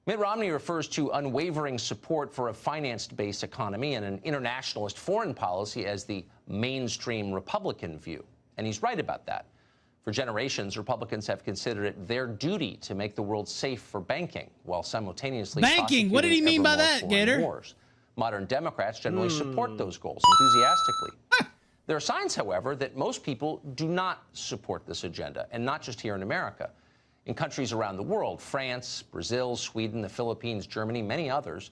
Mitt Romney refers to unwavering support for a finance-based economy and an internationalist foreign policy as the mainstream Republican view. And he's right about that. For generations, Republicans have considered it their duty to make the world safe for banking, while simultaneously banking. What did he mean by that, Gator? Wars. Modern Democrats generally support those goals enthusiastically. There are signs, however, that most people do not support this agenda, and not just here in America. In countries around the world, France, Brazil, Sweden, the Philippines, Germany, many others,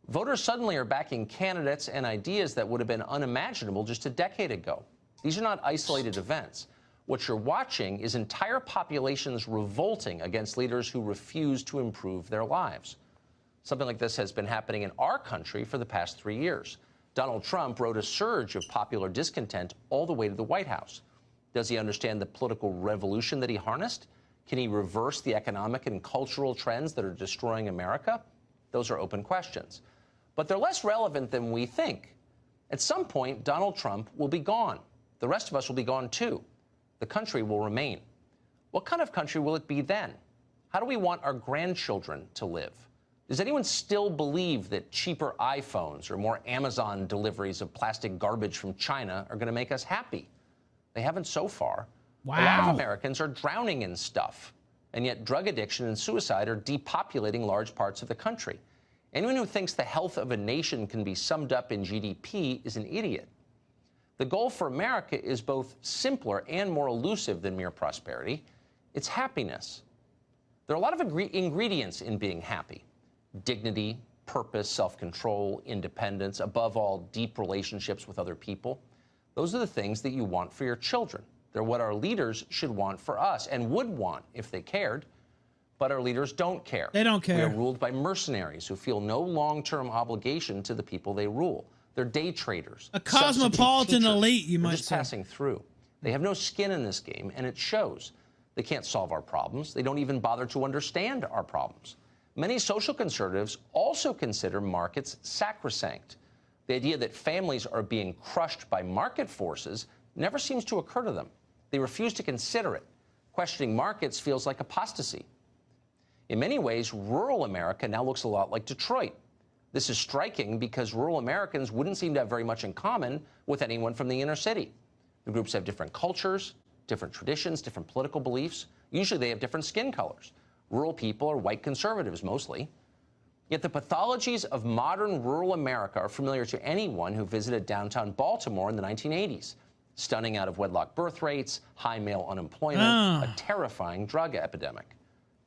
voters suddenly are backing candidates and ideas that would have been unimaginable just a decade ago. These are not isolated events. What you're watching is entire populations revolting against leaders who refuse to improve their lives. Something like this has been happening in our country for the past 3 years. Donald Trump rode a surge of popular discontent all the way to the White House. Does he understand the political revolution that he harnessed? Can he reverse the economic and cultural trends that are destroying America? Those are open questions. But they're less relevant than we think. At some point, Donald Trump will be gone. The rest of us will be gone too. The country will remain. What kind of country will it be then? How do we want our grandchildren to live? Does anyone still believe that cheaper iPhones or more Amazon deliveries of plastic garbage from China are going to make us happy? They haven't so far. Wow. A lot of Americans are drowning in stuff, and yet drug addiction and suicide are depopulating large parts of the country. Anyone who thinks the health of a nation can be summed up in GDP is an idiot. The goal for America is both simpler and more elusive than mere prosperity. It's happiness. There are a lot of ingredients in being happy: dignity, purpose, self-control, independence, above all, deep relationships with other people. Those are the things that you want for your children. They're what our leaders should want for us and would want if they cared. But our leaders don't care. They don't care. We are ruled by mercenaries who feel no long-term obligation to the people they rule. They're day traders. A cosmopolitan elite, you might say. Just passing through. They have no skin in this game, and it shows. They can't solve our problems. They don't even bother to understand our problems. Many social conservatives also consider markets sacrosanct. The idea that families are being crushed by market forces never seems to occur to them. They refuse to consider it. Questioning markets feels like apostasy. In many ways, rural America now looks a lot like Detroit. This is striking because rural Americans wouldn't seem to have very much in common with anyone from the inner city. The groups have different cultures, different traditions, different political beliefs. Usually they have different skin colors. Rural people are white conservatives mostly. Yet the pathologies of modern rural America are familiar to anyone who visited downtown Baltimore in the 1980s. Stunning out-of-wedlock birth rates, high male unemployment, a terrifying drug epidemic.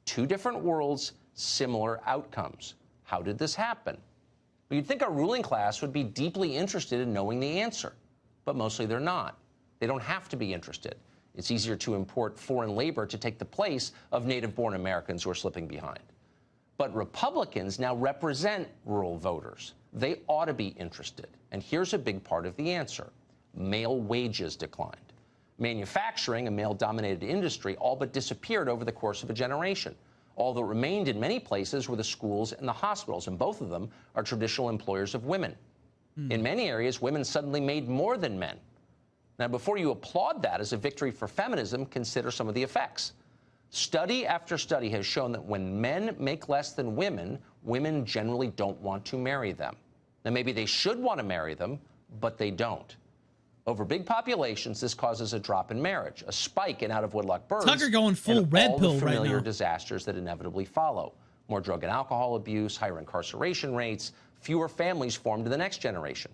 Two different worlds, similar outcomes. How did this happen? Well, you'd think our ruling class would be deeply interested in knowing the answer, but mostly they're not. They don't have to be interested. It's easier to import foreign labor to take the place of native-born Americans who are slipping behind. But Republicans now represent rural voters. They ought to be interested. And here's a big part of the answer. Male wages declined. Manufacturing, a male-dominated industry, all but disappeared over the course of a generation. All that remained in many places were the schools and the hospitals, and both of them are traditional employers of women. In many areas, women suddenly made more than men. Now, before you applaud that as a victory for feminism, consider some of the effects. Study after study has shown that when men make less than women, women generally don't want to marry them. Now, maybe they should want to marry them, but they don't. Over big populations, this causes a drop in marriage, a spike in out-of-wedlock births, Tucker going full red pill right now. All the familiar disasters that inevitably follow. More drug and alcohol abuse, higher incarceration rates, fewer families formed in the next generation.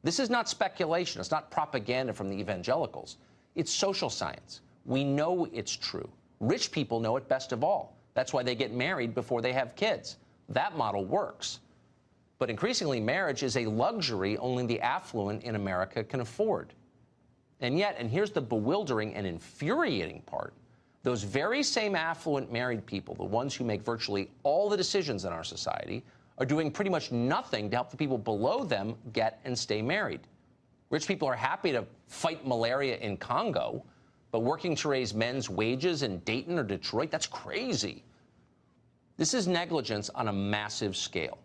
This is not speculation. It's not propaganda from the evangelicals. It's social science. We know it's true. Rich people know it best of all. That's why they get married before they have kids. That model works. But increasingly, marriage is a luxury only the affluent in America can afford. And yet, and here's the bewildering and infuriating part, those very same affluent married people, the ones who make virtually all the decisions in our society, are doing pretty much nothing to help the people below them get and stay married. Rich people are happy to fight malaria in Congo, but working to raise men's wages in Dayton or Detroit, that's crazy. This is negligence on a massive scale.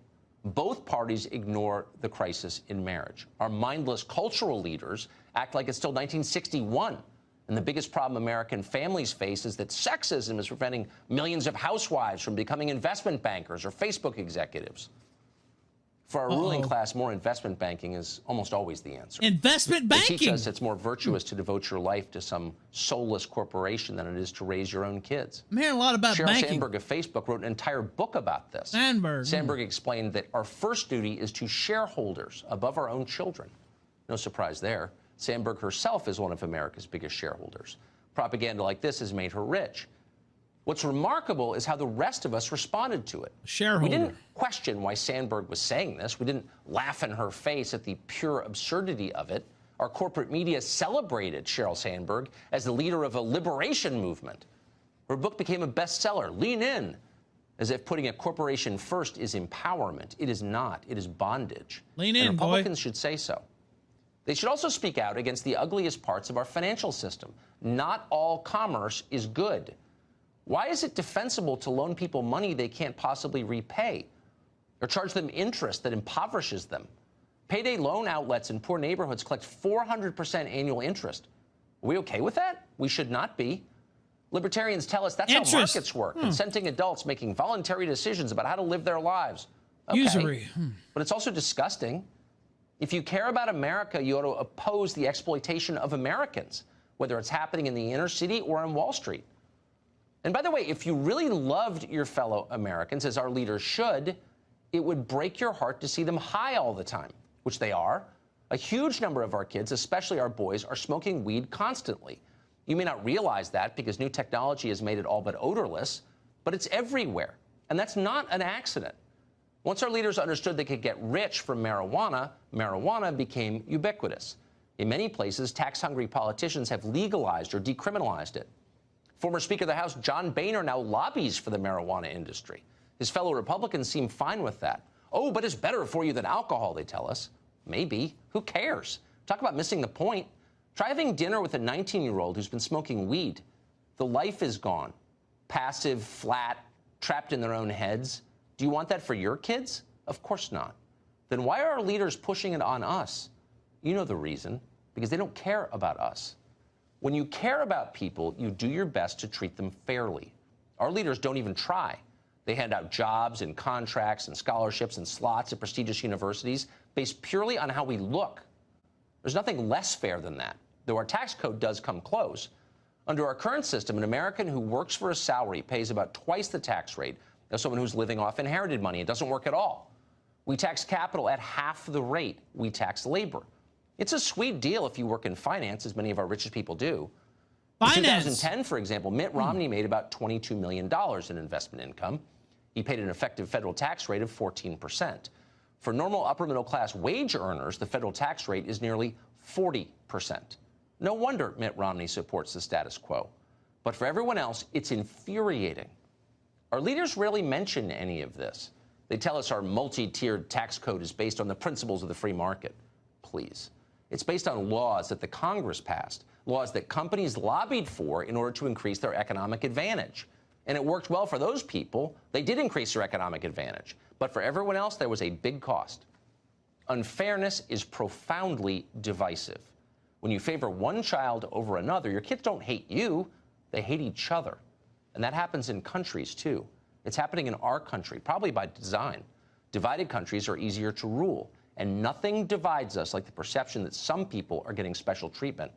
Both parties ignore the crisis in marriage. Our mindless cultural leaders act like it's still 1961. And the biggest problem American families face is that sexism is preventing millions of housewives from becoming investment bankers or Facebook executives. For our ruling class, more investment banking is almost always the answer. Investment banking? They teach us it's more virtuous to devote your life to some soulless corporation than it is to raise your own kids. I'm hearing a lot about Sheryl banking. Sandberg of Facebook wrote an entire book about this. Sandberg explained that our first duty is to shareholders above our own children. No surprise there. Sandberg herself is one of America's biggest shareholders. Propaganda like this has made her rich. What's remarkable is how the rest of us responded to it. Shareholder. We didn't question why Sandberg was saying this. We didn't laugh in her face at the pure absurdity of it. Our corporate media celebrated Sheryl Sandberg as the leader of a liberation movement. Her book became a bestseller, Lean In, as if putting a corporation first is empowerment. It is not. It is bondage. Lean in, and Republicans boy. should say so. They should also speak out against the ugliest parts of our financial system. Not all commerce is good. Why is it defensible to loan people money they can't possibly repay, or charge them interest that impoverishes them? Payday loan outlets in poor neighborhoods collect 400% annual interest. Are we okay with that? We should not be. Libertarians tell us that's how markets work, consenting adults making voluntary decisions about how to live their lives. Okay. Usury. But it's also disgusting. If you care about America, you ought to oppose the exploitation of Americans, whether it's happening in the inner city or on Wall Street. And by the way, if you really loved your fellow Americans, as our leaders should, it would break your heart to see them high all the time, which they are. A huge number of our kids, especially our boys, are smoking weed constantly. You may not realize that because new technology has made it all but odorless, but it's everywhere. And that's not an accident. Once our leaders understood they could get rich from marijuana, marijuana became ubiquitous. In many places, tax-hungry politicians have legalized or decriminalized it. Former Speaker of the House John Boehner now lobbies for the marijuana industry. His fellow Republicans seem fine with that. Oh, but it's better for you than alcohol, they tell us. Maybe. Who cares? Talk about missing the point. Try having dinner with a 19-year-old who's been smoking weed. The life is gone. Passive, flat, trapped in their own heads. Do you want that for your kids? Of course not. Then why are our leaders pushing it on us? You know the reason. Because they don't care about us. When you care about people, you do your best to treat them fairly. Our leaders don't even try. They hand out jobs and contracts and scholarships and slots at prestigious universities based purely on how we look. There's nothing less fair than that, though our tax code does come close. Under our current system, an American who works for a salary pays about twice the tax rate as someone who's living off inherited money. It doesn't work at all. We tax capital at half the rate we tax labor. It's a sweet deal if you work in finance, as many of our richest people do. In 2010, for example, Mitt Romney made about $22 million in investment income. He paid an effective federal tax rate of 14%. For normal upper-middle-class wage earners, the federal tax rate is nearly 40%. No wonder Mitt Romney supports the status quo. But for everyone else, it's infuriating. Our leaders rarely mention any of this. They tell us our multi-tiered tax code is based on the principles of the free market. Please. It's based on laws that the Congress passed, laws that companies lobbied for in order to increase their economic advantage. And it worked well for those people. They did increase their economic advantage. But for everyone else, there was a big cost. Unfairness is profoundly divisive. When you favor one child over another, your kids don't hate you, they hate each other. And that happens in countries, too. It's happening in our country, probably by design. Divided countries are easier to rule. And nothing divides us like the perception that some people are getting special treatment.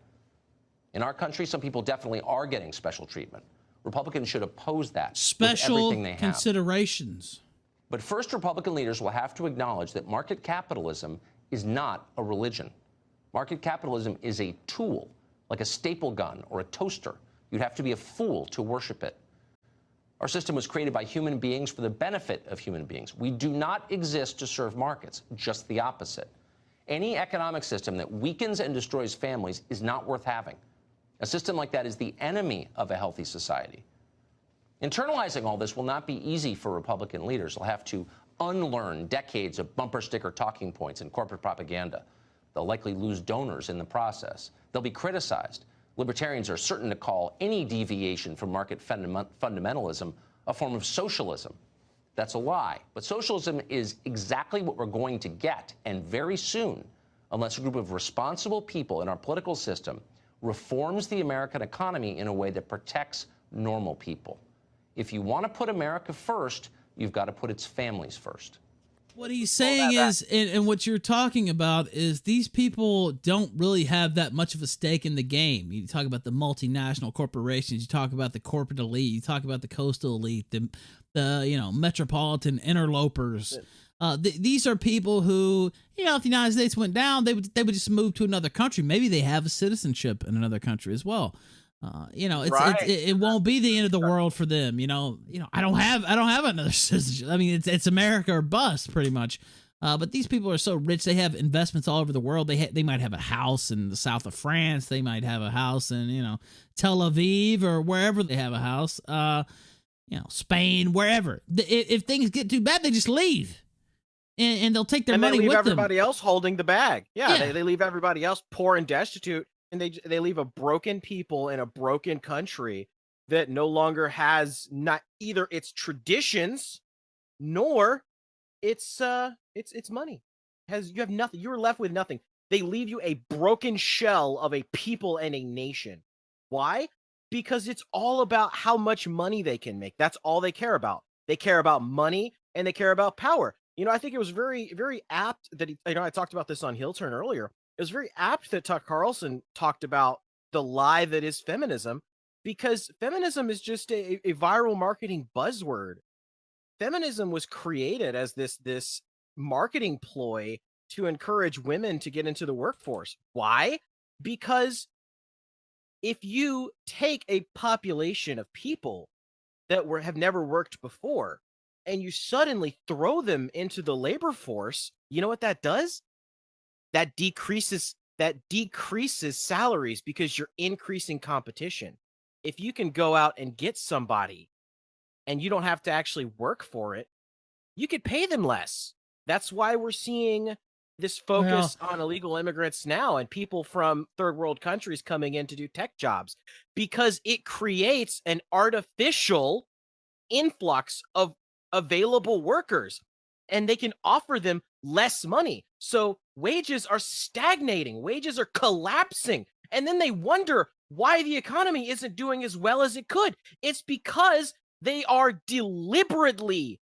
In our country, some people definitely are getting special treatment. Republicans should oppose that with everything they have. Special considerations. But first, Republican leaders will have to acknowledge that market capitalism is not a religion. Market capitalism is a tool, like a staple gun or a toaster. You'd have to be a fool to worship it. Our system was created by human beings for the benefit of human beings. We do not exist to serve markets, just the opposite. Any economic system that weakens and destroys families is not worth having. A system like that is the enemy of a healthy society. Internalizing all this will not be easy for Republican leaders. They'll have to unlearn decades of bumper sticker talking points and corporate propaganda. They'll likely lose donors in the process. They'll be criticized. Libertarians are certain to call any deviation from market fundamentalism a form of socialism. That's a lie. But socialism is exactly what we're going to get, and very soon, unless a group of responsible people in our political system reforms the American economy in a way that protects normal people. If you want to put America first, you've got to put its families first. What he's saying is, and what you're talking about is, these people don't really have that much of a stake in the game. You talk about the multinational corporations, you talk about the corporate elite, you talk about the coastal elite, the metropolitan interlopers. These are people who, if the United States went down, they would just move to another country. Maybe they have a citizenship in another country as well. It won't be the end of the world for them. I don't have another citizenship. I mean, it's America or bust, pretty much. But these people are so rich; they have investments all over the world. They might have a house in the south of France. They might have a house in Tel Aviv or wherever they have a house. Spain, wherever. If things get too bad, they just leave, and they'll take their money with them. And they leave everybody else holding the bag. Yeah. They leave everybody else poor and destitute. And they leave a broken people in a broken country that no longer has not either its traditions nor its money. You have nothing. You're left with nothing. They leave you a broken shell of a people and a nation. Why? Because it's all about how much money they can make. That's all they care about. They care about money and they care about power. I think it was very, very apt that I talked about this on Heel Turn earlier. It was very apt that Carlson talked about the lie that is feminism, because feminism is just a viral marketing buzzword. Feminism was created as this marketing ploy to encourage women to get into the workforce. Why? Because if you take a population of people that have never worked before and you suddenly throw them into the labor force, you know what that does? That decreases salaries, because you're increasing competition. If you can go out and get somebody and you don't have to actually work for it, you could pay them less. That's why we're seeing this focus on illegal immigrants now and people from third world countries coming in to do tech jobs, because it creates an artificial influx of available workers, and they can offer them less money. So wages are stagnating, wages are collapsing, and then they wonder why the economy isn't doing as well as it could. It's because they are deliberately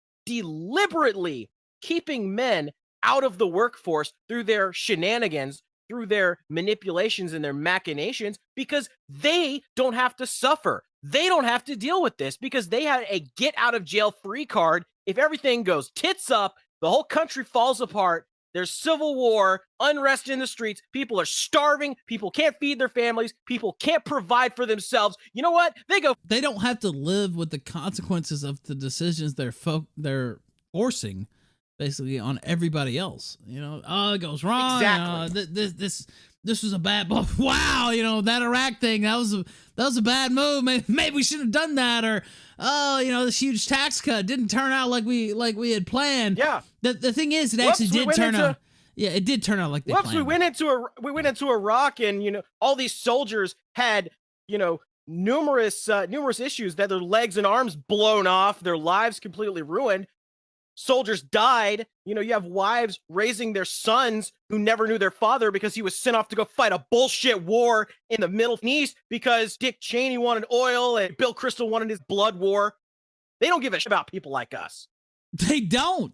keeping men out of the workforce through their shenanigans, through their manipulations and their machinations, because they don't have to suffer. They don't have to deal with this because they had a get out of jail free card. If everything goes tits up, the whole country falls apart. There's civil war, unrest in the streets. People are starving. People can't feed their families. People can't provide for themselves. You know what? They don't have to live with the consequences of the decisions they're forcing, basically, on everybody else. It goes wrong. Exactly. This was a bad. Wow, that Iraq thing. That was a bad move. Maybe we shouldn't have done that. Or this huge tax cut didn't turn out like we had planned. Yeah. The thing is, it actually did turn out. Yeah, it did turn out like they planned. We went into Iraq, and all these soldiers had numerous issues, that their legs and arms blown off, their lives completely ruined. Soldiers died. You have wives raising their sons who never knew their father because he was sent off to go fight a bullshit war in the Middle East because Dick Cheney wanted oil and Bill Kristol wanted his blood war. They don't give a shit about people like us. They don't.